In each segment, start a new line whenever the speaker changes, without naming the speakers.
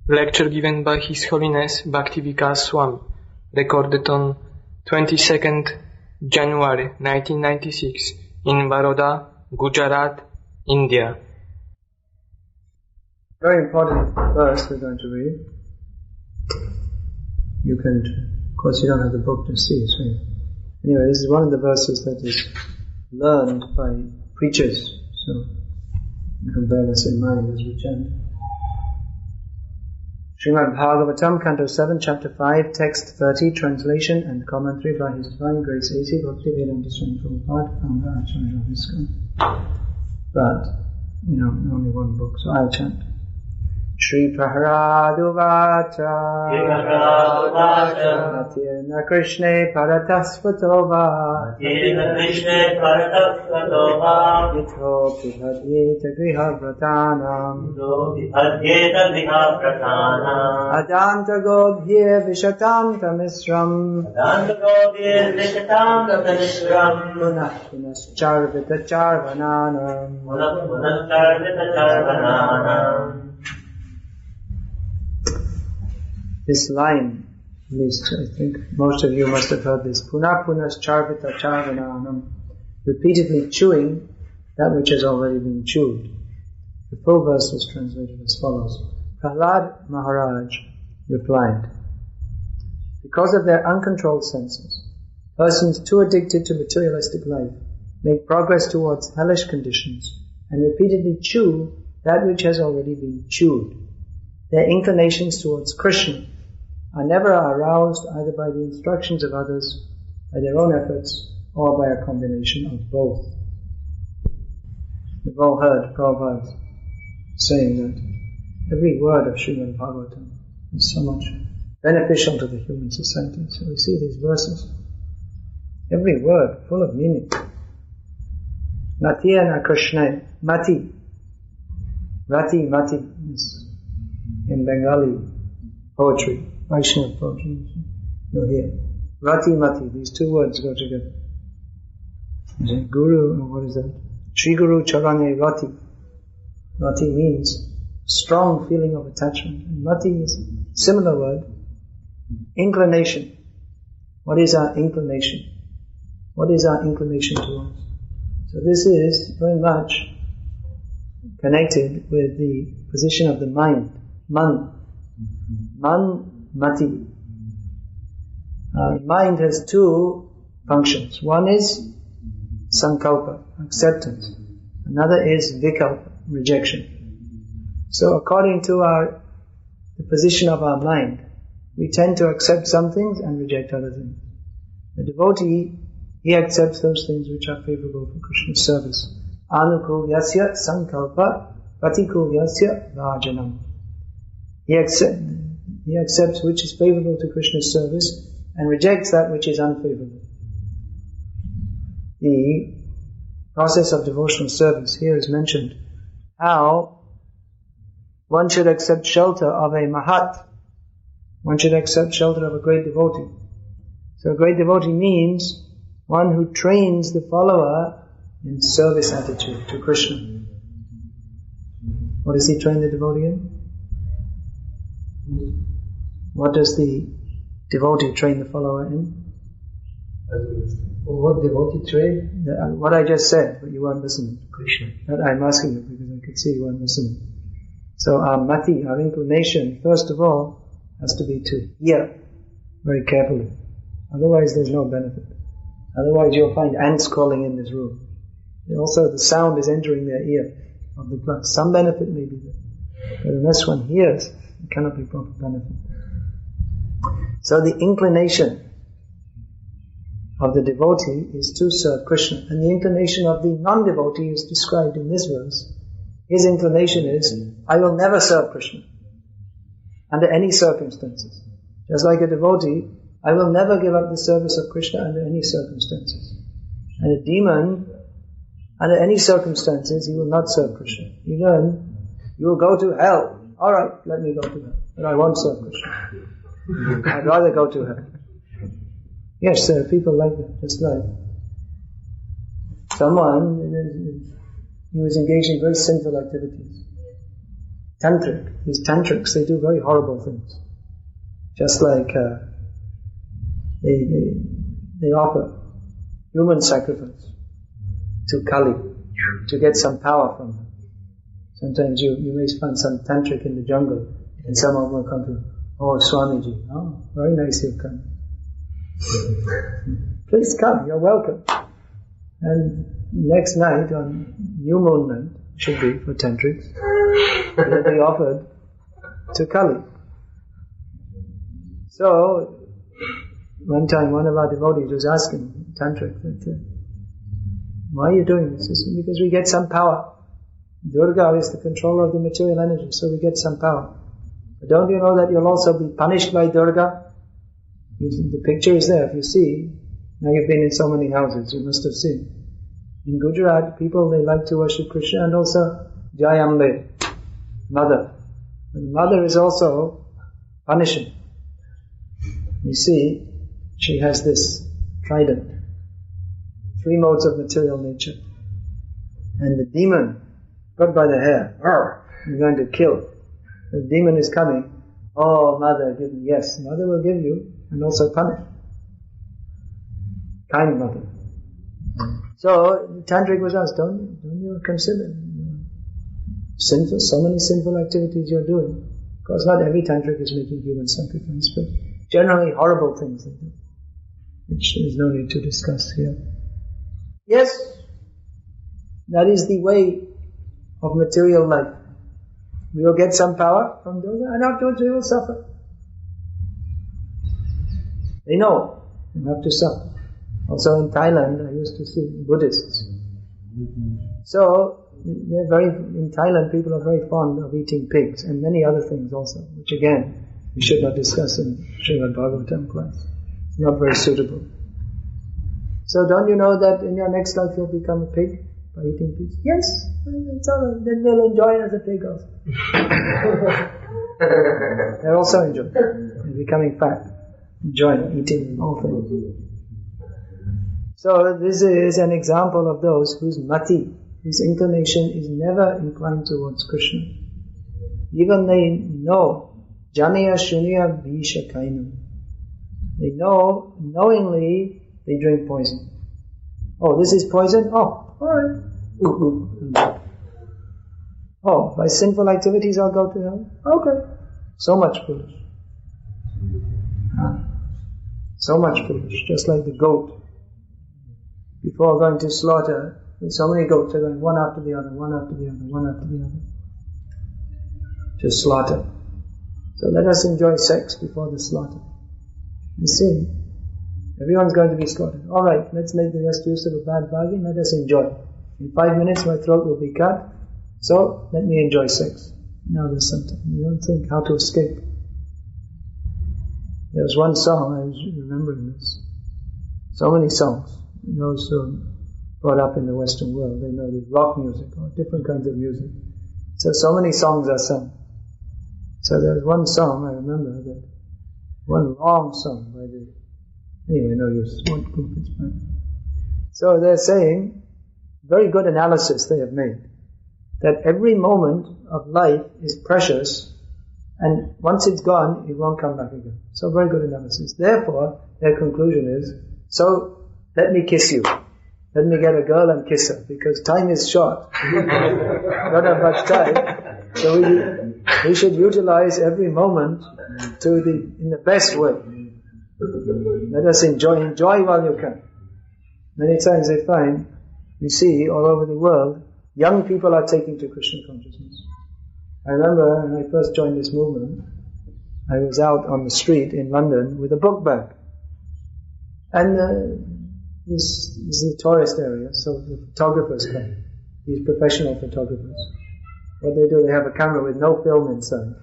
Lecture given by His Holiness Bhakti Vikasa Swami, recorded on 22nd January 1996 in Baroda, Gujarat, India.
Very important verse we're going to read. You can, of course you don't have the book to see, so anyway, this is one of the verses that is learned by preachers, so you can bear this in mind as we chant. Srimad Bhagavatam, Canto 7, Chapter 5, Text 30, Translation and Commentary by His Divine Grace A.C. Bhakti-Vedanta Swami Prabhupada, founder Acharya of ISKCON. But, only one book, so I'll chant. Shri Prahlada Vacha Natirna Krishna Paratasvatova Yitho Pihadyeta Griha Pratanam Adanta Gobhye Vishatam Tamisram Punah Punascharvita Charvananam. This line, at least I think most of you must have heard this, Punah Punascharvita Charvananam, repeatedly chewing that which has already been chewed. The full verse was translated as follows. Prahlada Maharaja replied, because of their uncontrolled senses, persons too addicted to materialistic life make progress towards hellish conditions and repeatedly chew that which has already been chewed. Their inclinations towards Krishna are never aroused either by the instructions of others, by their own efforts, or by a combination of both. We've all heard Prabhupada saying that every word of Srimad Bhagavatam is so much beneficial to the human society. So we see these verses, every word full of meaning. Natiyana Krishna, Mati, Rati, Mati, in Bengali poetry, Vaishnava poetry, you'll hear. Rati, Mati, these two words go together. Guru, what is that? Shri Guru Charane Rati. Rati means strong feeling of attachment. And Mati is a similar word. Inclination. What is our inclination? What is our inclination towards? So this is very much connected with the position of the mind. Man, Mati. Mind has two functions. One is sankalpa, acceptance. Another is vikalpa, rejection. So according to the position of our mind, we tend to accept some things and reject other things. The devotee, he accepts those things which are favorable for Krishna's service. Anukul yasya sankalpa pratikul yasya vajanam. He accepts which is favorable to Krishna's service and rejects that which is unfavorable. The process of devotional service here is mentioned. How one should accept shelter of a mahat. One should accept shelter of a great devotee. So a great devotee means one who trains the follower in service attitude to Krishna. What does he train the devotee in? What does the devotee train the follower in?
What devotee train?
What I just said, but you weren't listening.
Krishna.
That I'm asking you because I could see you weren't listening. So our mati, our inclination, first of all, has to be to hear very carefully. Otherwise there's no benefit. Otherwise you'll find ants crawling in this room. And also the sound is entering their ear of the class. Some benefit may be there. But unless one hears, it cannot be proper benefit. So the inclination of the devotee is to serve Krishna. And the inclination of the non-devotee is described in this verse. His inclination is, I will never serve Krishna under any circumstances. Just like a devotee, I will never give up the service of Krishna under any circumstances. And a demon, under any circumstances, he will not serve Krishna. Even, you will go to hell. Alright, let me go to hell. But I won't serve Krishna. I'd rather go to hell. Yes, there are people like that, just like someone, he was engaged in very sinful activities. tantric. These tantrics, they do very horrible things. Just like they offer human sacrifice to Kali to get some power from her. Sometimes you may find some tantric in the jungle and someone will come to, oh, Swamiji, oh, very nice you've come. Please come, you're welcome. And next night, on new moon night, should be for tantrics, they'll be offered to Kali. So, one time one of our devotees was asking tantric, why are you doing this? He said, because we get some power. Durga is the controller of the material energy, so we get some power. But don't you know that you'll also be punished by Durga? The picture is there. If you see, now you've been in so many houses, you must have seen. In Gujarat, people, they like to worship Krishna and also Jayambe, mother. And mother is also punishing. You see, she has this trident, 3 modes of material nature. And the demon, got by the hair, you're going to kill. The demon is coming. Oh, mother, give me. Yes, mother will give you and also punish. Kind mother. So, Tantric was asked, don't you consider sinful, so many sinful activities you're doing? Of course, not every Tantric is making human sacrifice, but generally horrible things they do, which there's no need to discuss here. Yes, that is the way of material life. We will get some power from Durga, and afterwards we will suffer. They know you have to suffer. Also in Thailand, I used to see Buddhists. So, in Thailand, people are very fond of eating pigs and many other things also, which again, we should not discuss in Srila Bhagavatam class. It's not very suitable. So don't you know that in your next life you'll become a pig by eating pigs? Yes, it's all right. Then we'll enjoy it as a pig also. They're also enjoying. They're becoming fat, enjoying eating all things. So this is an example of those whose mati, whose inclination is never inclined towards Krishna. Even they know, Janiya Shunya Bisha Kainam. They know, knowingly, they drink poison. Oh, this is poison? Oh, alright. Oh, by sinful activities I'll go to hell? Okay. So much foolish. So much foolish. Just like the goat. Before going to slaughter, so many goats are going one after the other, one after the other, one after the other, to slaughter. So let us enjoy sex before the slaughter. You see, everyone's going to be slaughtered. Alright, let's make the best use of a bad bargain, let us enjoy. In 5 minutes my throat will be cut, so let me enjoy sex. Now there's something. You don't think how to escape. There was one song, I was remembering this. So many songs. Those who are brought up in the Western world, they know there's rock music or different kinds of music. So many songs are sung. So there's one song, I remember, that one long song by anyway, no use, what group it's by. So they're saying, very good analysis they have made, that every moment of life is precious, and once it's gone, it won't come back again. So very good analysis. Therefore, their conclusion is, so let me kiss you. Let me get a girl and kiss her, because time is short. Don't have much time. So we should utilize every moment in the best way. Let us enjoy while you can. Many times I find, we see all over the world, young people are taking to Krishna consciousness. I remember when I first joined this movement, I was out on the street in London with a book bag. And this is a tourist area, so the photographers come, these professional photographers. What they do, they have a camera with no film inside,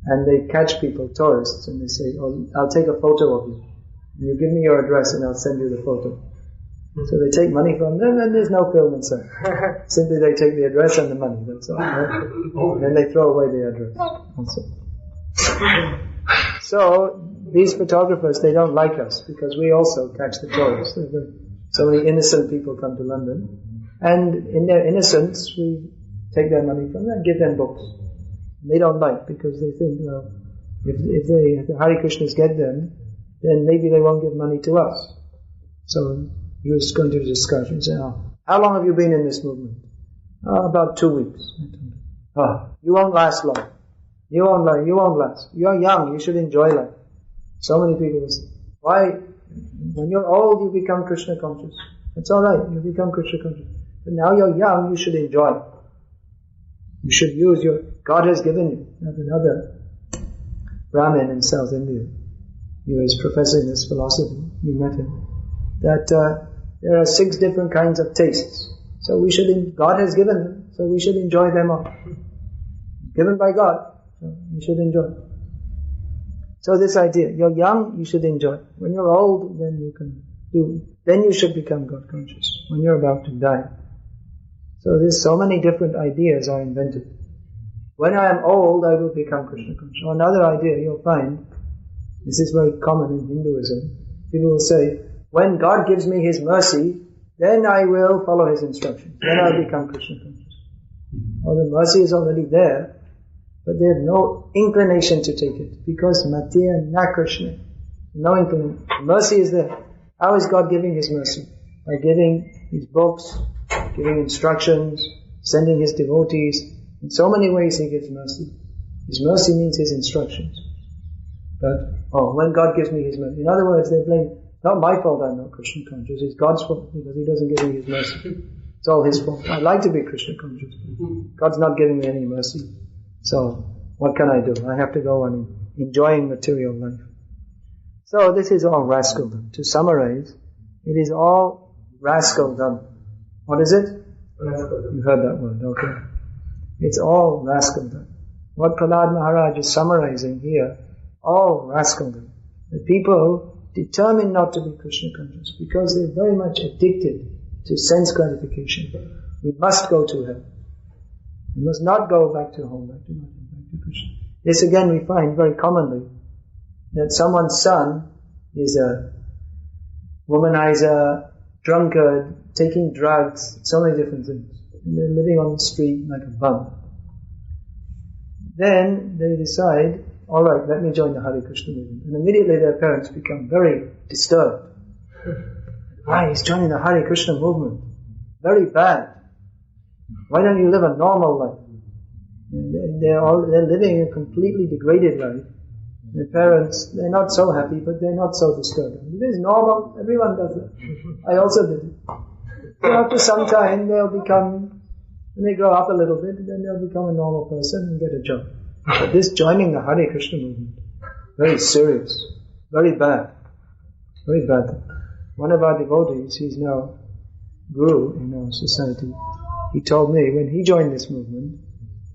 and they catch people, tourists, and they say, oh, I'll take a photo of you. And you give me your address and I'll send you the photo. So they take money from them and there's no film inside. Simply they take the address and the money, that's all. Right? And then they throw away the address also. So, these photographers, they don't like us because we also catch the tourists. So many innocent people come to London, and in their innocence, we take their money from them and give them books. They don't like, because they think, well, if the Hare Krishnas get them, then maybe they won't give money to us. So he was going to discuss and say, how long have you been in this movement? About 2 weeks. You won't last long. You won't last. You're young, you should enjoy life. So many people say, why? When you're old, you become Krishna conscious. It's alright, you become Krishna conscious. But now you're young, you should enjoy. You should use God has given you. Another Brahmin in South India, he was professing this philosophy, we met him, that there are 6 different kinds of tastes. So God has given them, so we should enjoy them all. Given by God, so you should enjoy. So this idea, you're young, you should enjoy. When you're old, then you should become God conscious, when you're about to die. So there's so many different ideas are invented. When I am old, I will become Krishna conscious. Or another idea you'll find, this is very common in Hinduism, people will say, when God gives me His mercy, then I will follow His instructions. Then I'll become Krishna conscious. Or the mercy is already there, but they have no inclination to take it, because Matya na Krishna. No inclination. Mercy is there. How is God giving His mercy? By giving His books, giving instructions, sending His devotees. In so many ways He gives mercy. His mercy means His instructions. But, when God gives me His mercy. In other words, they blame, not my fault I'm not Krishna conscious, it's God's fault, because He doesn't give me His mercy. It's all His fault. I'd like to be Krishna conscious. God's not giving me any mercy. So, what can I do? I have to go on enjoying material life. So, this is all rascaldom. To summarize, it is all rascaldom. What is it? Rascaldom. You heard that word, okay. It's all rascaldom. What Prahlada Maharaja is summarizing here, all rascaldom. The people determined not to be Krishna conscious because they're very much addicted to sense gratification. We must go to heaven. We must not go back to home, back to Krishna. This again we find very commonly, that someone's son is a womanizer, drunkard, taking drugs, so many different things. And they're living on the street like a bum. Then they decide, alright, let me join the Hare Krishna movement. And immediately their parents become very disturbed. Why, he's joining the Hare Krishna movement. Very bad. Why don't you live a normal life? They're living a completely degraded life. Their parents, they're not so happy, but they're not so disturbed. It is normal, everyone does it. I also did it. So after some time, when they grow up a little bit, then they'll become a normal person and get a job. But this joining the Hare Krishna movement, very serious, very bad. Very bad. One of our devotees, he's now guru in our society, he told me when he joined this movement,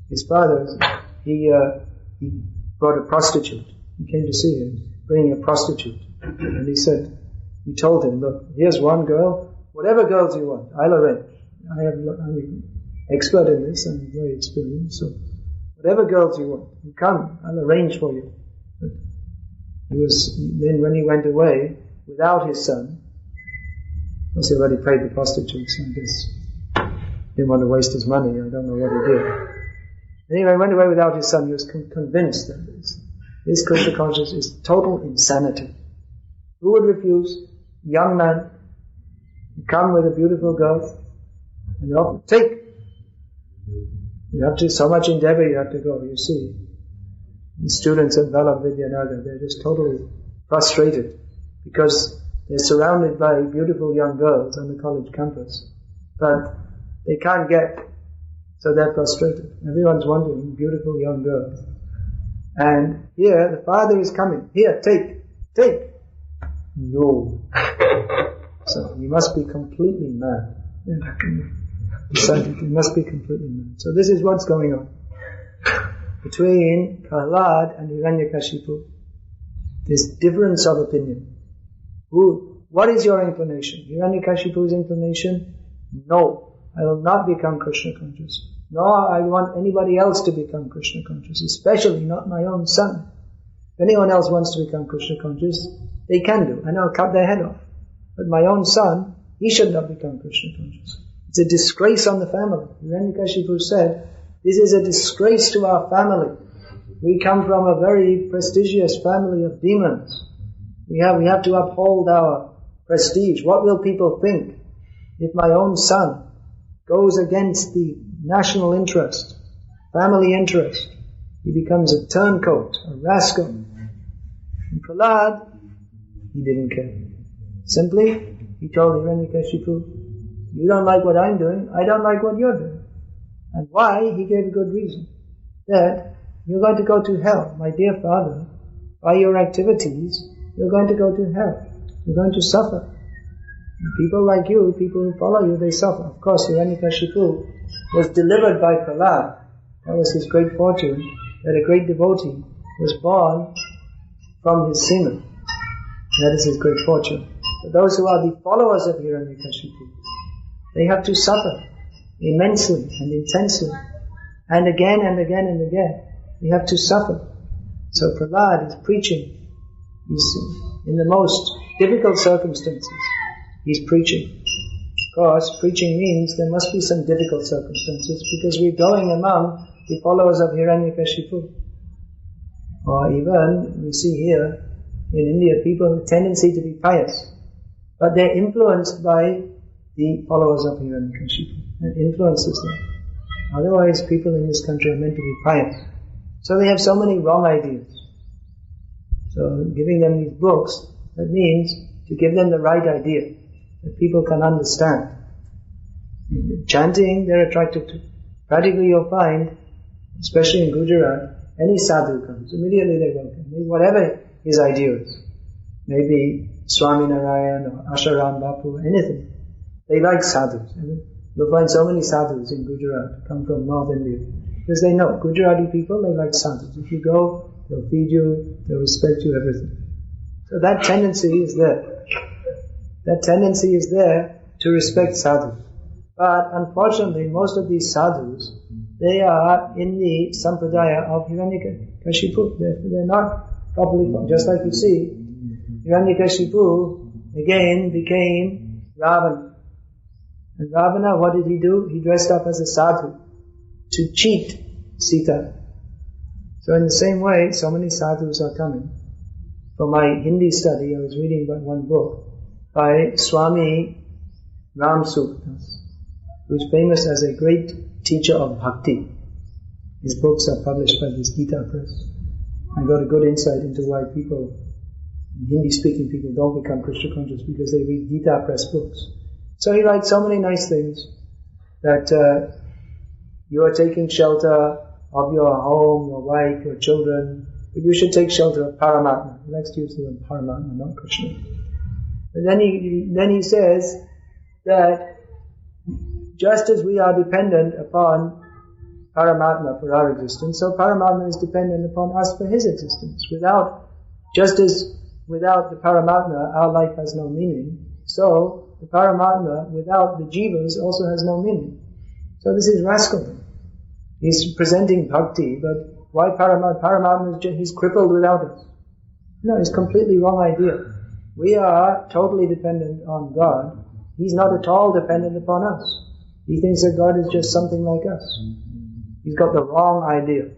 his father, he brought a prostitute. He came to see him, bringing a prostitute. And he told him, look, here's one girl, whatever girls you want, I'll arrange. I'm an expert in this, I'm very experienced, so whatever girls you want, you come, I'll arrange for you. But then when he went away, without his son, because he already paid the prostitutes, I guess, didn't want to waste his money, I don't know what he did. Anyway, he went away without his son, he was convinced that this Krishna consciousness is total insanity. Who would refuse? Young man, you come with a beautiful girl, and you offer, take. You have to, so much endeavor you have to go, you see. The students at Vallabh Vidyanagar, they're just totally frustrated because they're surrounded by beautiful young girls on the college campus, but they can't get, so they're frustrated. Everyone's wanting beautiful young girls. And here, the father is coming. Here, take. No. So, you must be completely mad. You must be completely mad. So this is what's going on. Between Prahlada and Hiranyakashipu, this difference of opinion. What is your inclination? Hiranyakashipu's inclination? No, I will not become Krishna conscious. Nor I want anybody else to become Krishna conscious, especially not my own son. If anyone else wants to become Krishna conscious, they can do, and I'll cut their head off. But my own son, he should not become Krishna conscious. It's a disgrace on the family. Hiranyakashipu said, This is a disgrace to our family. We come from a very prestigious family of demons. We have to uphold our prestige. What will people think if my own son goes against the national interest, family interest? He becomes a turncoat, a rascal. And Prahlada, he didn't care. Simply, he told Hiranyakashipu, you don't like what I'm doing, I don't like what you're doing. And why? He gave a good reason. That you're going to go to hell. My dear father, by your activities, you're going to go to hell. You're going to suffer. And people like you, people who follow you, they suffer. Of course, Hiranyakashipu was delivered by Prahlada. That was his great fortune, that a great devotee was born from his semen. That is his great fortune. But those who are the followers of Hiranyakashipu, they have to suffer immensely and intensely. And again and again and again. They have to suffer. So Prahlada is preaching. He's in the most difficult circumstances. He's preaching. Of course, preaching means there must be some difficult circumstances because we're going among the followers of Hiranyakashipu. Or even, we see here in India, people with a tendency to be pious. But they're influenced by the followers of Hiranyakashipu. That influences them. Otherwise, people in this country are meant to be pious. So they have so many wrong ideas. So giving them these books, that means to give them the right idea that people can understand. Chanting, they're attracted to. Practically you'll find, especially in Gujarat, any sadhu comes, immediately they welcome. Whatever his idea is. Maybe Swami Narayan or Asharam Bapu, anything. They like sadhus. You'll find so many sadhus in Gujarat come from North India. Because they know, Gujarati people, they like sadhus. If you go, they'll feed you, they'll respect you, everything. So that tendency is there. That tendency is there to respect sadhus. But unfortunately, most of these sadhus, they are in the sampradaya of Hiranyakashipu. They're not properly formed. Just like you see, Hiranyakashipu again became Ravana. And Ravana, what did he do? He dressed up as a sadhu to cheat Sita. So in the same way, so many sadhus are coming. For my Hindi study, I was reading about one book by Swami Ramsutas, who is famous as a great teacher of Bhakti. His books are published by this Gita Press. I got a good insight into why people, Hindi-speaking people, don't become Krishna conscious because they read Gita Press books. So he writes so many nice things that you are taking shelter of your home, your wife, your children, but you should take shelter of Paramatma. He likes to use the word Paramatma, not Krishna. But then he says that just as we are dependent upon Paramatma for our existence, so Paramatma is dependent upon us for his existence. Just as without the Paramatma our life has no meaning, so the Paramatma without the jivas also has no meaning. So this is rascal. He's presenting bhakti, but why Paramatma? Paramatma is he's crippled without us. No, it's completely wrong idea. We are totally dependent on God. He's not at all dependent upon us. He thinks that God is just something like us. He's got the wrong idea.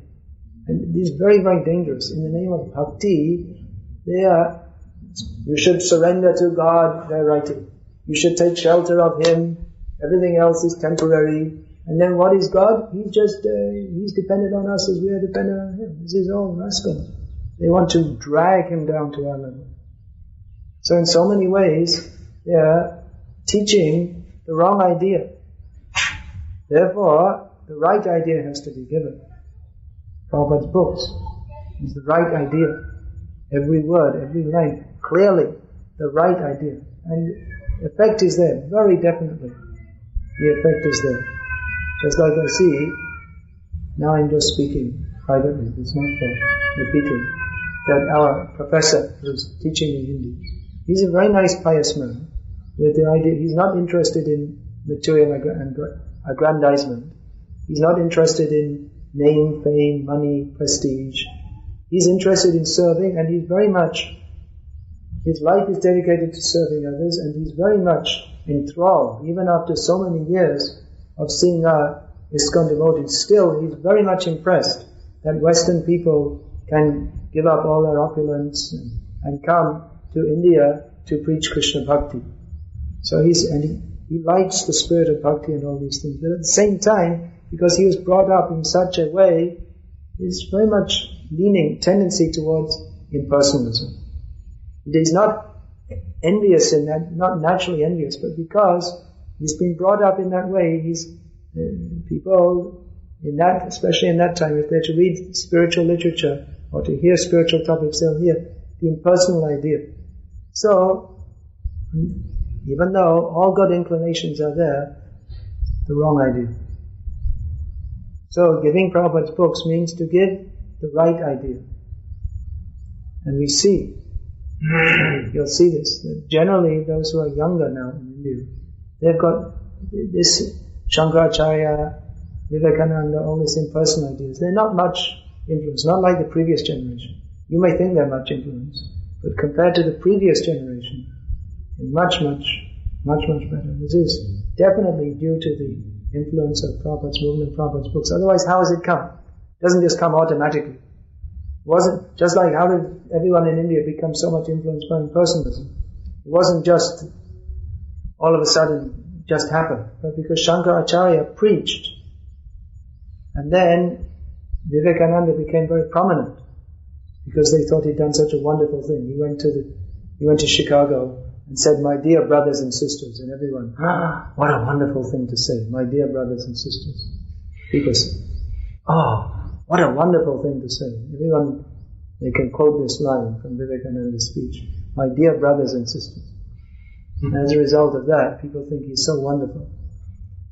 And this is very, very dangerous. In the name of bhakti, you should surrender to God, they're writing. You should take shelter of Him. Everything else is temporary. And then what is God? He's dependent on us as we are dependent on Him. This is all rascal. They want to drag Him down to our level. So in so many ways, they are teaching the wrong idea. Therefore, the right idea has to be given. Prabhupada's books is the right idea. Every word, every line, clearly the right idea. And the effect is there, very definitely. The effect is there. Just like I see, now I'm just speaking privately, it's not for repeating, that our professor who's teaching in Hindi, he's a very nice pious man with the idea, he's not interested in material aggrandizement. He's not interested in name, fame, money, prestige. He's interested in serving, and he's very much, his life is dedicated to serving others, and he's very much enthralled, even after so many years of seeing our ISKCON devotees, still he's very much impressed that Western people can give up all their opulence and come to India to preach Krishna Bhakti. So he likes the spirit of Bhakti and all these things. But at the same time, because he was brought up in such a way, he's very much tendency towards impersonalism. He's not envious in that, not naturally envious, but because he's been brought up in that way, people in that, especially in that time, if they're to read spiritual literature or to hear spiritual topics, they'll hear the impersonal idea. So, even though all good inclinations are there, the wrong idea. So, giving Prabhupada's books means to give the right idea. And we see, you'll see this, that generally those who are younger now in India, they've got this Shankaracharya, Vivekananda, all these impersonal ideas. They're not much influence, not like the previous generation. You may think they're much influence, but compared to the previous generation, much better. This is definitely due to the influence of Prabhupada's movement and Prabhupada's books. Otherwise, how has it come? It doesn't just come automatically. It wasn't just like how did everyone in India become so much influenced by impersonalism? It wasn't just all of a sudden just happened, but because Shankaracharya preached, and then Vivekananda became very prominent because they thought he'd done such a wonderful thing. He went to Chicago and said, "My dear brothers and sisters," and everyone, what a wonderful thing to say, "My dear brothers and sisters." People say, what a wonderful thing to say. Everyone, they can quote this line from Vivekananda's speech, "My dear brothers and sisters." And as a result of that, people think he's so wonderful.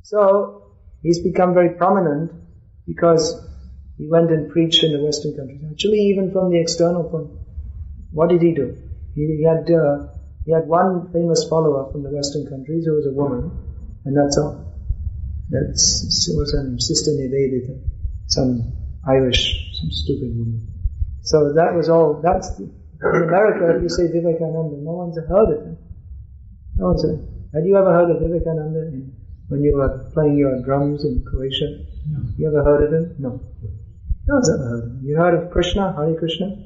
So, he's become very prominent because he went and preached in the Western countries. Actually, even from the external point, what did he do? He had one famous follower from the Western countries who was a woman, and that's all. What's her name? Sister Nivedita, some stupid woman. So that was all. In America, if you say Vivekananda, no one's heard of him. No one's heard. Had you ever heard of Vivekananda when you were playing your drums in Croatia? No. You ever heard of him? No. No one's ever heard of him. You heard of Krishna, Hare Krishna?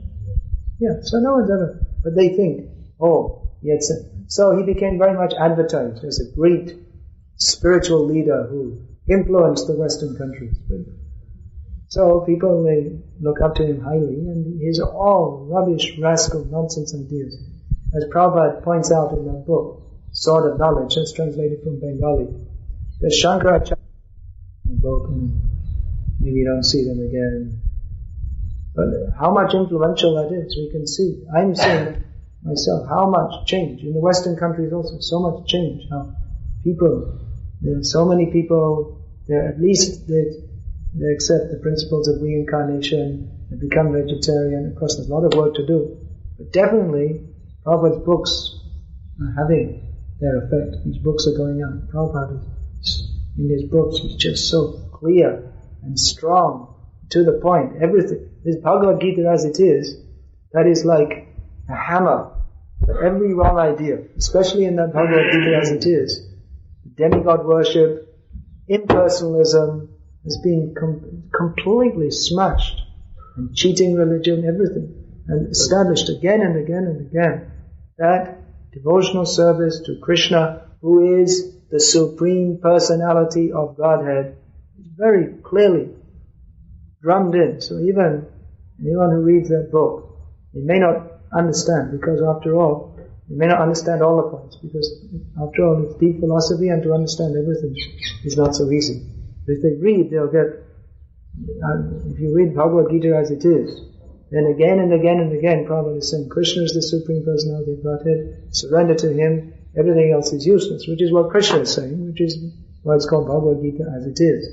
Yeah, so no one's ever. But they think, so he became very much advertised as a great spiritual leader who influenced the Western countries. So people, they look up to him highly, and he's all rubbish, rascal, nonsense ideas. As Prabhupada points out in that book, Sword of Knowledge, that's translated from Bengali, the Shankaracharya book, and maybe you don't see them again. But how much influential that is, we can see. I'm seeing myself, how much change. In the Western countries also, so much change. How there are so many people, at least they accept the principles of reincarnation, they become vegetarian. Of course, there's a lot of work to do. But definitely, Prabhupada's books are having their effect. These books are going out. Prabhupada, in his books, is just so clear and strong, to the point. Everything. This Bhagavad-gita as it is, that is like a hammer for every wrong idea, especially in that Bhagavad-gita as it is. Demigod worship, impersonalism has been completely smashed, and cheating religion, everything, and established again and again and again that devotional service to Krishna, who is the Supreme Personality of Godhead, is very clearly drummed in. So even anyone who reads that book, they may not understand, because after all, they may not understand all the points, because after all, it's deep philosophy, and to understand everything is not so easy. But if they read, they'll get, if you read Bhagavad-gita as it is, then again and again and again, Prabhupada is saying, Krishna is the Supreme Personality of Godhead, surrender to Him, everything else is useless, which is what Krishna is saying, which is why it's called Bhagavad-gita as it is.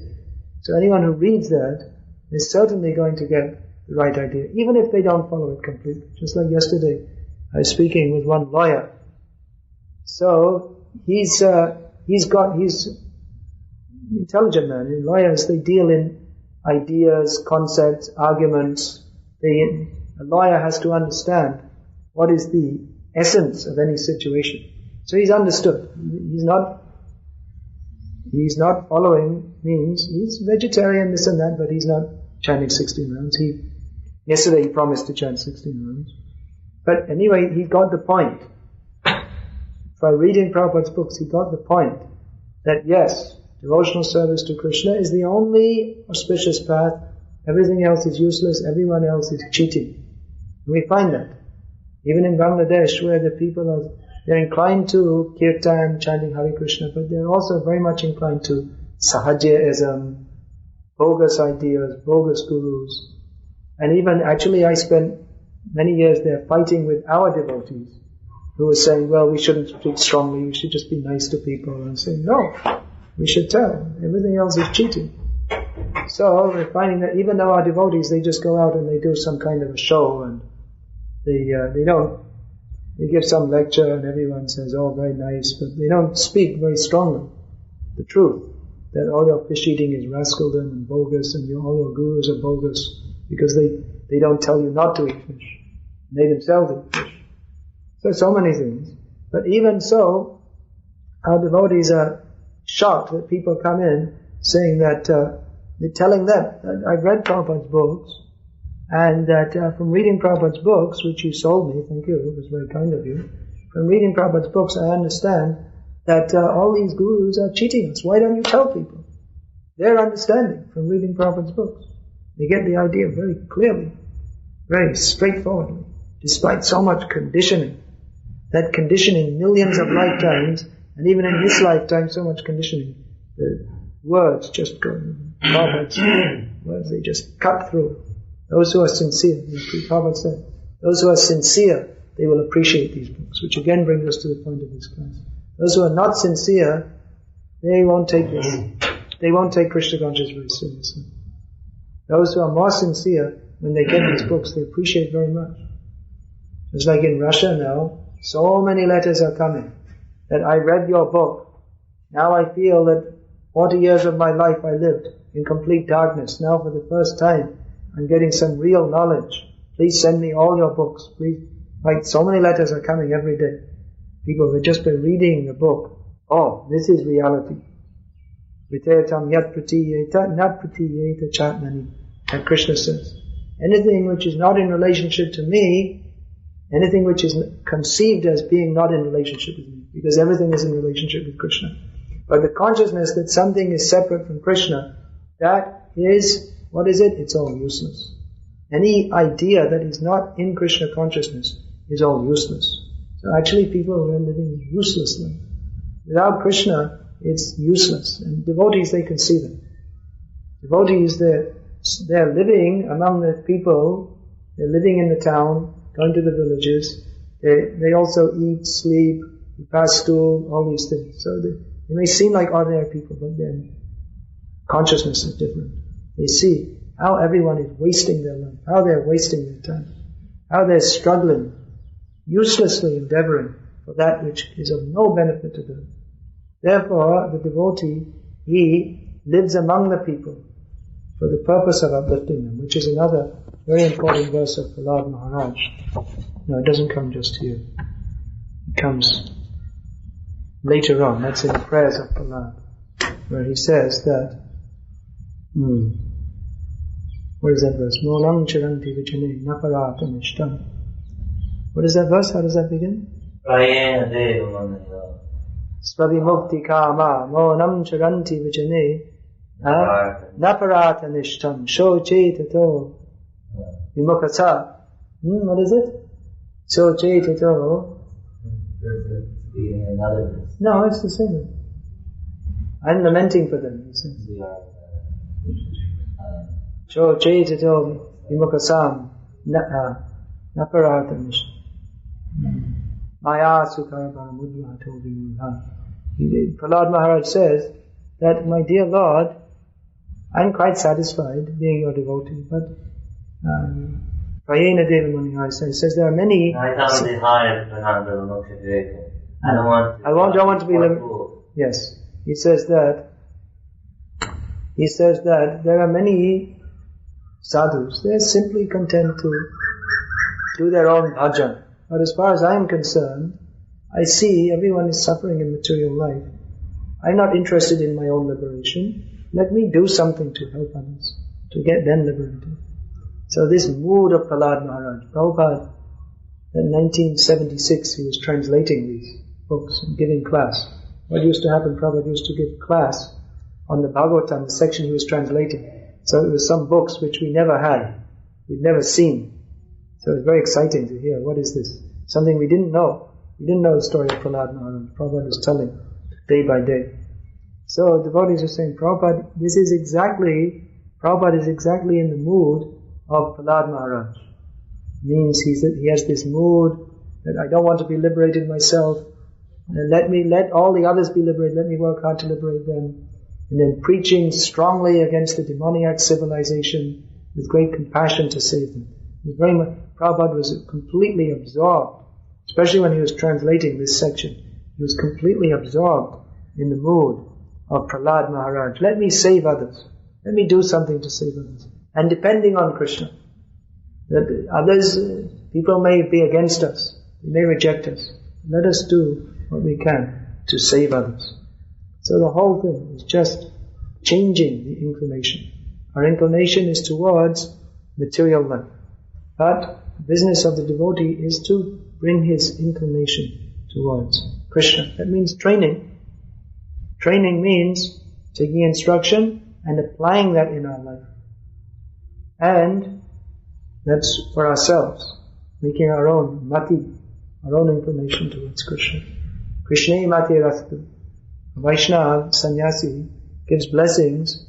So anyone who reads that is certainly going to get the right idea, even if they don't follow it completely. Just like yesterday, I was speaking with one lawyer. So he's intelligent man. And lawyers, they deal in ideas, concepts, arguments. A lawyer has to understand what is the essence of any situation. So he's understood. He's not following, means he's vegetarian, this and that, but he's not chanting 16 rounds. Yesterday he promised to chant 16 rounds. But anyway, he got the point. By reading Prabhupada's books, he got the point that yes, devotional service to Krishna is the only auspicious path. Everything else is useless, everyone else is cheating. And we find that. Even in Bangladesh, where the people they're inclined to kirtan, chanting Hare Krishna, but they're also very much inclined to sahajaism, bogus ideas, bogus gurus. And even, actually I spent many years there fighting with our devotees who were saying, well, we shouldn't speak strongly, we should just be nice to people. And saying, no, we should tell. Everything else is cheating. So we're finding that even though our devotees, they just go out and they do some kind of a show and they give some lecture and everyone says, oh, very nice, but they don't speak very strongly the truth, that all your fish eating is rascaldom and bogus and all your gurus are bogus because they don't tell you not to eat fish. They themselves eat fish. So many things. But even so, our devotees are shocked that people come in saying that, they're telling them, I've read Prabhupada's books, and that from reading Prabhupada's books, which you sold me, thank you, it was very kind of you, from reading Prabhupada's books I understand that all these gurus are cheating us. Why don't you tell people? They're understanding from reading Prabhupada's books. They get the idea very clearly, very straightforwardly, despite so much conditioning. That conditioning, millions of lifetimes, and even in this lifetime, so much conditioning. The words just go, Prabhupada's words, they just cut through. Those who are sincere, Prabhupada said, those who are sincere, they will appreciate these books, which again brings us to the point of this class. Those who are not sincere, they won't take this. They won't take Krishna consciousness very seriously. Those who are more sincere, when they get these books, they appreciate very much. Just like in Russia now, so many letters are coming that I read your book. Now I feel that 40 years of my life I lived in complete darkness. Now for the first time, I'm getting some real knowledge. Please send me all your books. Please. Like so many letters are coming every day. People have just been reading the book. Oh, this is reality. Vitetam yat pratiyeta nat pratiyeta chatmani. And Krishna says, anything which is not in relationship to me, anything which is conceived as being not in relationship with me, because everything is in relationship with Krishna. But the consciousness that something is separate from Krishna, that is, what is it? It's all useless. Any idea that is not in Krishna consciousness is all useless. So actually people are living uselessly. Without Krishna, it's useless. And devotees, they can see that. Devotees, they're living among the people, they're living in the town, going to the villages, they also eat, sleep, pass stool, all these things. So they may seem like ordinary people, but their consciousness is different. They see how everyone is wasting their life, how they're wasting their time, how they're struggling, uselessly endeavoring for that which is of no benefit to them. Therefore, the devotee, he lives among the people for the purpose of uplifting them, which is another very important verse of Prahlada Maharaj. No, it doesn't come just here. It comes later on. That's in the prayers of Prahlada, where he says that, what is that verse? Molam charanti vichane naparata nishtam. What is that verse? How does that begin? Svavi mukti kama monam charanti vichane naparata nishtam sho chetato vimukasa. What is it? So chetato. No, it's the same. I'm lamenting for them, he says. So chetato vimukasam naparata nishtam. Maya sukha paramudva tovimuha. Prahlada Maharaj says that, my dear Lord, I'm quite satisfied being your devotee, but Prayena Devamani says there are many. I don't want to be limited. Yes, he says that there are many sadhus. They're simply content to do their own bhajan. But as far as I am concerned, I see everyone is suffering in material life. I'm not interested in my own liberation. Let me do something to help others, to get them liberated. So this mood of Prahlada Maharaj, Prabhupada, in 1976, he was translating these books and giving class. What used to happen, Prabhupada used to give class on the Bhagavatam, the section he was translating. So it was some books which we never had, we'd never seen. So it was very exciting to hear, what is this? Something we didn't know. We didn't know the story of Prahlada Maharaj. Prabhupada was telling day by day. So devotees are saying, Prabhupada is exactly in the mood of Prahlada Maharaj. Means he has this mood that I don't want to be liberated myself, and let all the others be liberated, let me work hard to liberate them. And then preaching strongly against the demoniac civilization with great compassion to save them. Prabhupada was completely absorbed, especially when he was translating this section. He was completely absorbed in the mood of Prahlada Maharaj. Let me save others. Let me do something to save others. And depending on Krishna. That others, people may be against us. They may reject us. Let us do what we can to save others. So the whole thing is just changing the inclination. Our inclination is towards material life. But the business of the devotee is to bring his inclination towards Krishna. That means training. Training means taking instruction and applying that in our life. And that's for ourselves, making our own mati, our own inclination towards Krishna. Krishna mati rastu. Vaishnava, sannyasi, gives blessings.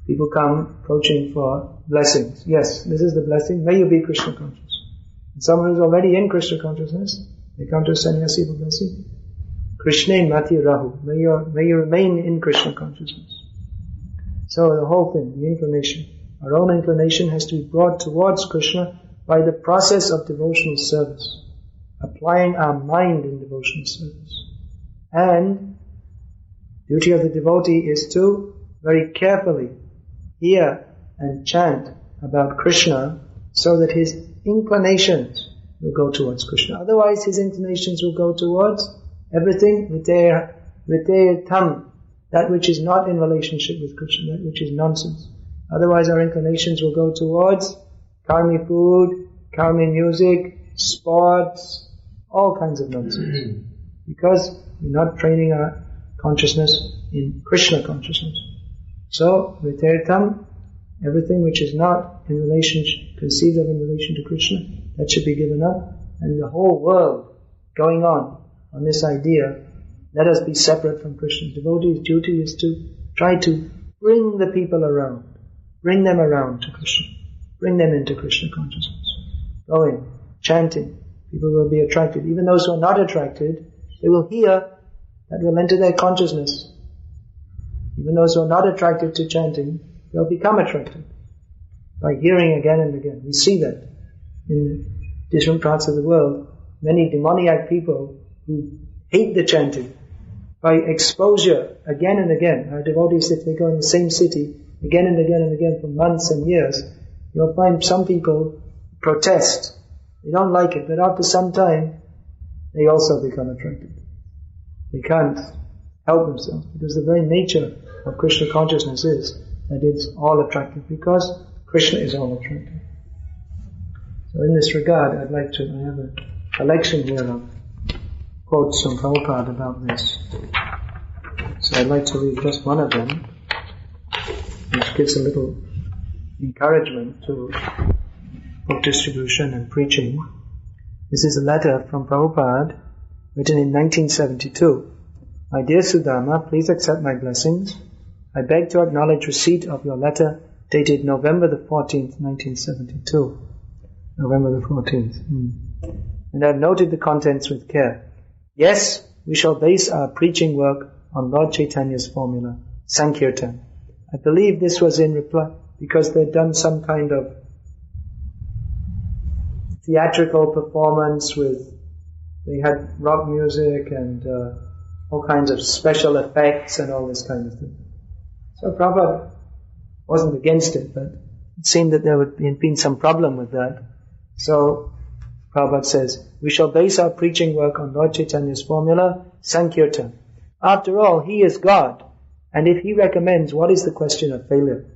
People come approaching for blessings. Yes, this is the blessing. May you be Krishna conscious. And someone who's already in Krishna consciousness, they come to a sannyasi for blessing. Krishna mati rahu. May you remain in Krishna consciousness. So the whole thing, the inclination, our own inclination has to be brought towards Krishna by the process of devotional service, applying our mind in devotional service. And duty of the devotee is to very carefully hear and chant about Krishna so that his inclinations will go towards Krishna. Otherwise his inclinations will go towards everything vitair tam, that which is not in relationship with Krishna, that which is nonsense. Otherwise our inclinations will go towards karmi food, karmi music, sports, all kinds of nonsense. Because we're not training our consciousness in Krishna consciousness. So, vitartam, everything which is not in relation, conceived of in relation to Krishna, that should be given up. And the whole world going on this idea, let us be separate from Krishna. Devotee's duty is to try to bring the people around, bring them around to Krishna, bring them into Krishna consciousness. Going, chanting, people will be attracted. Even those who are not attracted, they will hear, that will enter their consciousness. Even those who are not attracted to chanting, they'll become attracted by hearing again and again. We see that in different parts of the world. Many demoniac people who hate the chanting, by exposure again and again. Our devotees, if they go in the same city again and again and again for months and years, you'll find some people protest. They don't like it, but after some time, they also become attracted. They can't help themselves, because the very nature of Krishna consciousness is that it's all attractive, because Krishna is all attractive. So in this regard, I have a collection here of quotes from Prabhupada about this. So I'd like to read just one of them, which gives a little encouragement to book distribution and preaching. This is a letter from Prabhupada, written in 1972. My dear Sudama, please accept my blessings. I beg to acknowledge receipt of your letter dated November the 14th, 1972. November the 14th. And I have noted the contents with care. Yes, we shall base our preaching work on Lord Chaitanya's formula, Sankirtan. I believe this was in reply because they'd done some kind of theatrical performance they had rock music and all kinds of special effects and all this kind of thing. So Prabhupada wasn't against it, but it seemed that there would been some problem with that. So Prabhupada says, we shall base our preaching work on Lord Chaitanya's formula, Sankirtan. After all, He is God. And if He recommends, what is the question of failure?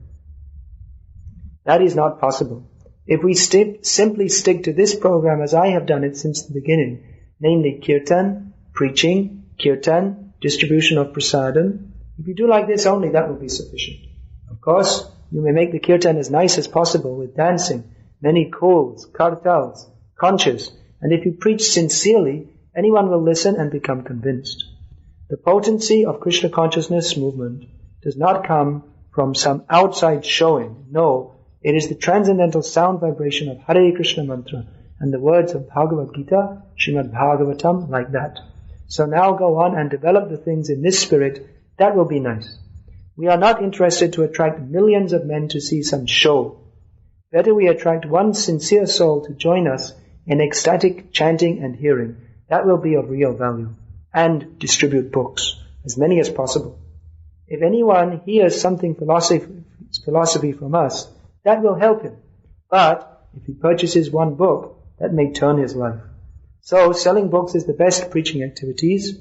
That is not possible. If we simply stick to this program as I have done it since the beginning, namely kirtan, preaching, kirtan, distribution of prasadam, if you do like this only, that will be sufficient. Of course, you may make the kirtan as nice as possible with dancing, many calls, kartals, conches, and if you preach sincerely, anyone will listen and become convinced. The potency of Krishna consciousness movement does not come from some outside showing. No, it is the transcendental sound vibration of Hare Krishna mantra and the words of Bhagavad-gita, Srimad Bhagavatam, like that. So now go on and develop the things in this spirit. That will be nice. We are not interested to attract millions of men to see some show. Better we attract one sincere soul to join us in ecstatic chanting and hearing. That will be of real value. And distribute books, as many as possible. If anyone hears something philosophy from us, that will help him. But if he purchases one book, that may turn his life. So selling books is the best preaching activities.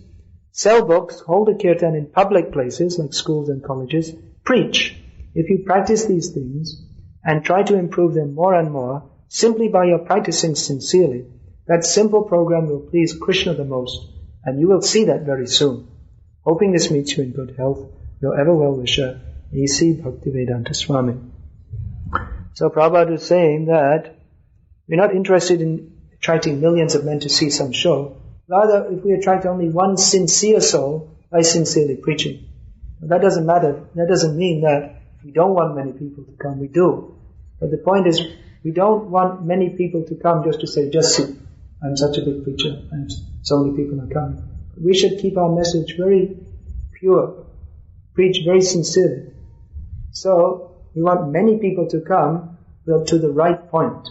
Sell books, hold a kirtan in public places like schools and colleges. Preach. If you practice these things and try to improve them more and more, simply by your practicing sincerely, that simple program will please Krishna the most, and you will see that very soon. Hoping this meets you in good health, your ever well-wisher, A.C. Bhaktivedanta Swami. So Prabhupada is saying that we're not interested in attracting millions of men to see some show. Rather, if we attract only one sincere soul by sincerely preaching. That doesn't matter. That doesn't mean that we don't want many people to come. We do. But the point is, we don't want many people to come just to say, just see, I'm such a big preacher and so many people are coming. We should keep our message very pure. Preach very sincerely. So, we want many people to come, but to the right point.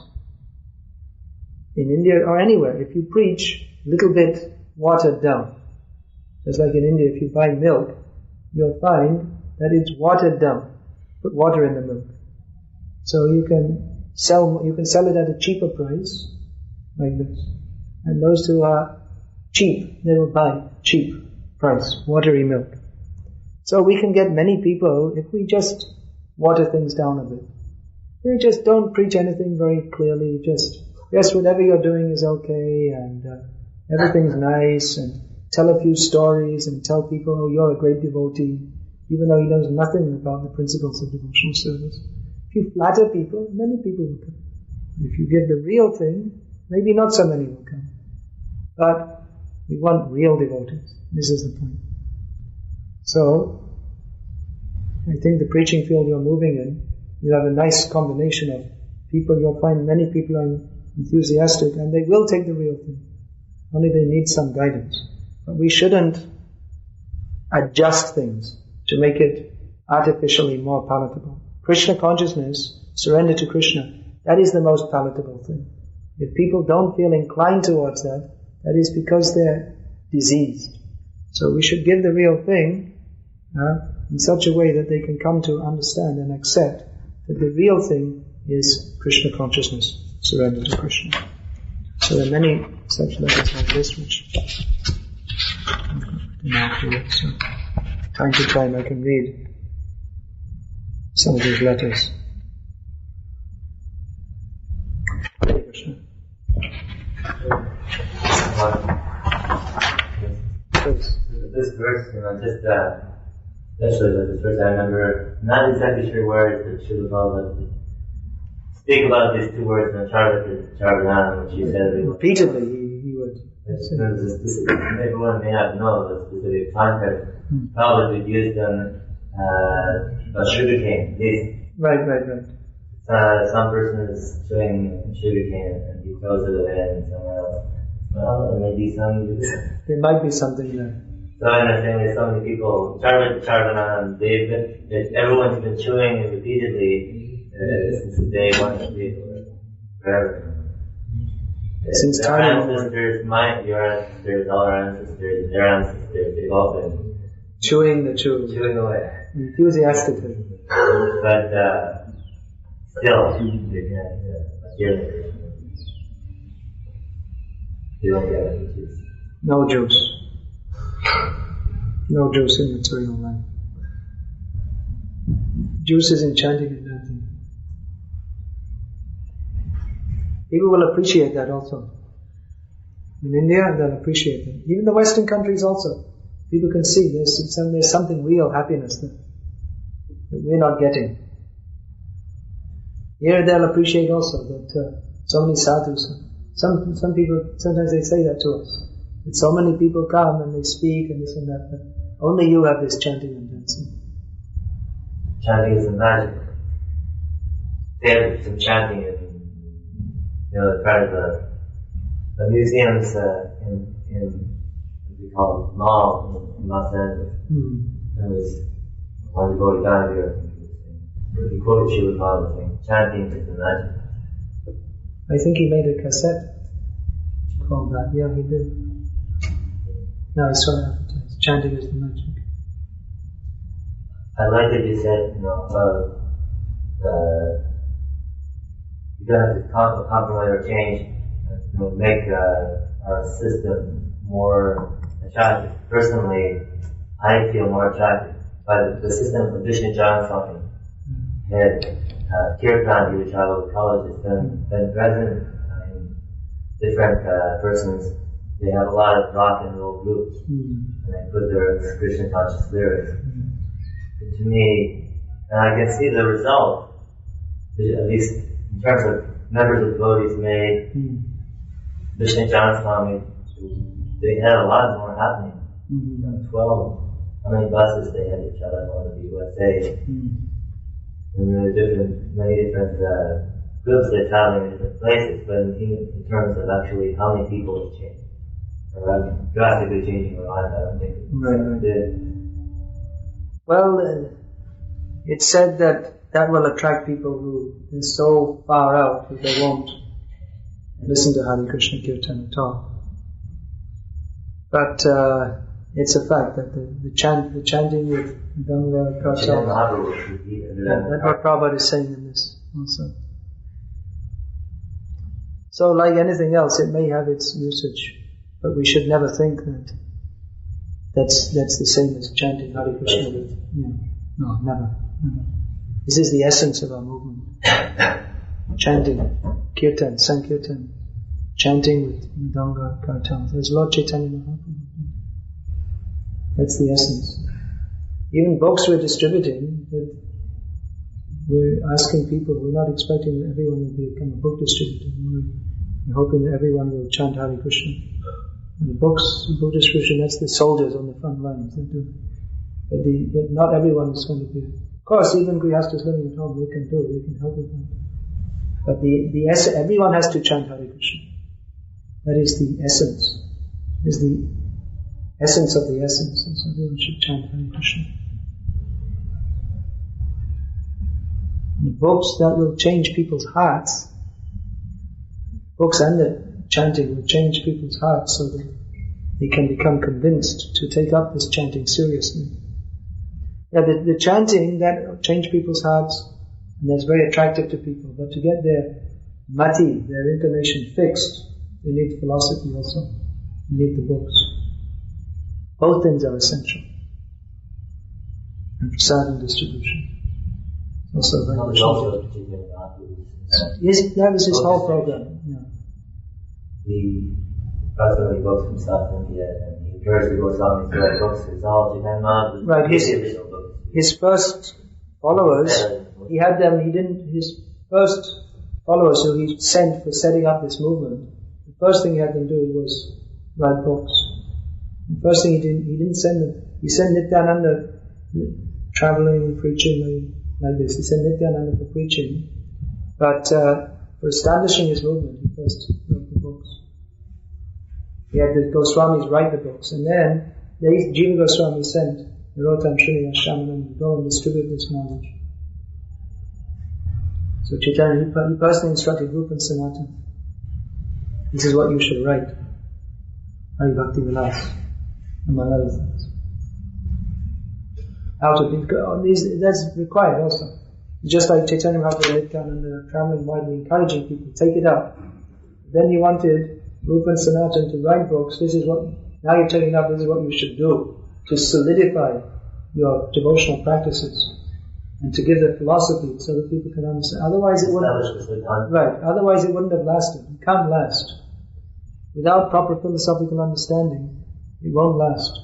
In India or anywhere, if you preach a little bit watered down, just like in India, if you buy milk, you'll find that it's watered down. Put water in the milk. So you can sell it at a cheaper price, like this. And those who are cheap, they will buy cheap price, watery milk. So we can get many people if we just water things down a bit. We just don't preach anything very clearly, just whatever you're doing is okay, and everything's nice, and tell a few stories and tell people, oh, you're a great devotee, even though he knows nothing about the principles of devotional service. If you flatter people, many people will come. If you give the real thing, maybe not so many will come. But we want real devotees. This is the point. So, I think the preaching field you're moving in, you have a nice combination of people. You'll find many people are enthusiastic and they will take the real thing. Only they need some guidance. But we shouldn't adjust things to make it artificially more palatable. Krishna consciousness, surrender to Krishna, that is the most palatable thing. If people don't feel inclined towards that, that is because they're diseased. So we should give the real thing in such a way that they can come to understand and accept that the real thing is Krishna consciousness, surrender to Krishna. So there are many such letters like this which so time to time I can read some of these letters. Hare Krishna. Please.
This verse, just especially this verse, I remember not exactly sure words, but Srila Prabhupada speak about these two words in Charvadana, which he said
repeatedly. He would.
Everyone may not know the specific context. Prabhupada would use them about sugarcane.
Right.
Some person is chewing sugarcane and he throws it away, and someone else, well, maybe some.
There might be something there.
So I understand there's so many people, Charvadana, everyone's been chewing it repeatedly since the day one of people, forever.
Since
our
time,
ancestors, your ancestors, all our ancestors, their ancestors, they've all been
chewing
away.
Enthusiastically.
But still, they can't hear it. They don't get it.
No juice. No juice in material life. Juices in chanting is nothing. People will appreciate that also. In India, they'll appreciate it. Even the Western countries also. People can see there's something real happiness that we're not getting. Here they'll appreciate also that so many sadhus. Some people, sometimes they say that to us. That so many people come and they speak and this and that, but only you have this chanting and dancing.
Chanting is magic. They have some chanting in part of the museums in what we call it, mall in Los Angeles. There was one devotee guy here, he quoted Srila Prabhupada saying, chanting is the magic.
I think he made a cassette called that. Yeah, he did. No, I saw it advertised. Chanting is the magic.
I like that you said, you don't have to compromise or change, make our system more attractive. Personally, I feel more attracted by the system of Vishnu John Swami. Had Kirtan, which I would call it, been present in different persons. They have a lot of rock and roll groups, and they put their Krishna conscious lyrics. To me, and I can see the result, at least in terms of members of devotees made, Vishnu John Swami, they had a lot more happening. 12, how many buses they had to travel all over the USA. And there are many different groups that are traveling in different places, but in terms of actually how many people have changed, or drastically changing their life, I don't think it did.
Well, it's said that will attract people who are so far out that they won't listen to Hare Krishna Kirtan at all. But it's a fact that the chanting with Ganga, Kartal, that's what Prabhupada is saying in this also. So like anything else, it may have its usage, but we should never think that that's the same as chanting Hare Krishna with, no, never. This is the essence of our movement. Chanting, Kirtan, Sankirtan, chanting with Mridanga, Kartal. There's Lord Chaitanya Mahaprabhu. That's the essence. Even books we're distributing, we're asking people, we're not expecting that everyone will become a book distributor. We're hoping that everyone will chant Hare Krishna. And the book distribution, that's the soldiers on the front lines. They do. But not everyone is going to be. Of course, even Grihasthas living at home, they can help with that. But the essence, everyone has to chant Hare Krishna. That is the essence. Is the essence of the essence. And so everyone should chant Hare Krishna. The books that will change people's hearts, books and the chanting will change people's hearts so that they can become convinced to take up this chanting seriously. Yeah, the chanting that will change people's hearts, and that's very attractive to people, but to get their mati, their inclination fixed, they need philosophy also. They need the books. Both things are essential. And prasad and distribution. Also very much. Yes, that was his whole program. Yeah.
He personally books himself in India, and he encouraged the Goswamis to write books. It's all Chaitanya Mahaprabhu.
Right. His first followers, he had them. His first followers who he sent for setting up this movement. The first thing he had them do was write books. The first thing he didn't send them. He sent Nityananda traveling, preaching like this. He sent Nityananda for preaching, but for establishing his movement, he first wrote the books. He had the Goswamis write the books, and then Jiva Goswami sent Narotam Shrila Shamanam to go and distribute this knowledge. So Chaitanya, he personally instructed Rupa and Sanatana. This is what you should write. Hari Bhakti Vilas, among other things. That's required also. Just like Chaitanya Mahaprabhu Nityananda traveling widely, encouraging people, take it up. Then he wanted Rupa and Sanatana to write books. Now you're taking up, this is what you should do. to solidify your devotional practices and to give the philosophy so that people can understand. Otherwise it wouldn't. Right. Otherwise it wouldn't have lasted. It can't last. Without proper philosophical understanding, it won't last.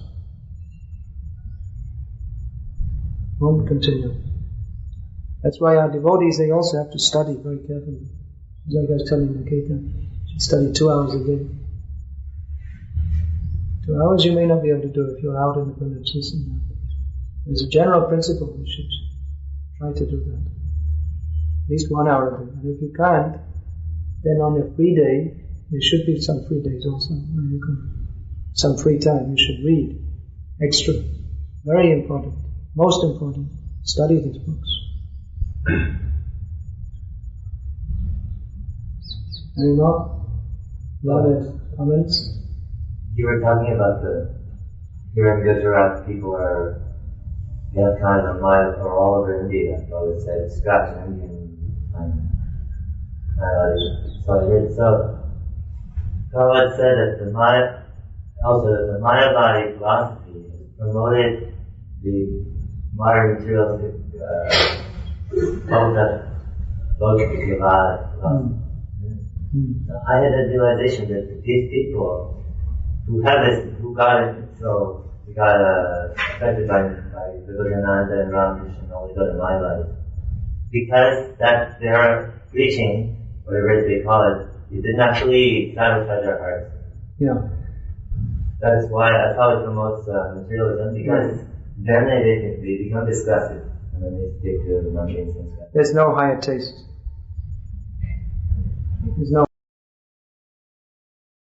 It won't continue. That's why our devotees, they also have to study very carefully. Like I was telling Nikita, you study 2 hours a day. 2 hours you may not be able to do if you're out in the village, this and that. There's a general principle, you should try to do that. At least 1 hour a day. And if you can't, then on a free day, there should be some free days also, where you can, some free time, you should read extra. Very important. Most important. Study these books. Any more? Other comments?
You were talking about here in Gujarat, people they have kind of a mind, or all over India, I always say, scratch an Indian mind. So I heard, Prabhupada said that the Mayavadi philosophy has promoted the modern materialistic Bhagavad-gita philosophy. I had a realization that these people who got affected by Vivekananda and Ramakrishna and all these other Mayavadis, because that their preaching, whatever it is they call it didn't actually satisfy their hearts.
Yeah.
That's how it promotes materialism, because then they become disgusted, and then they stick to the mundane sense.
There's no higher taste. There's no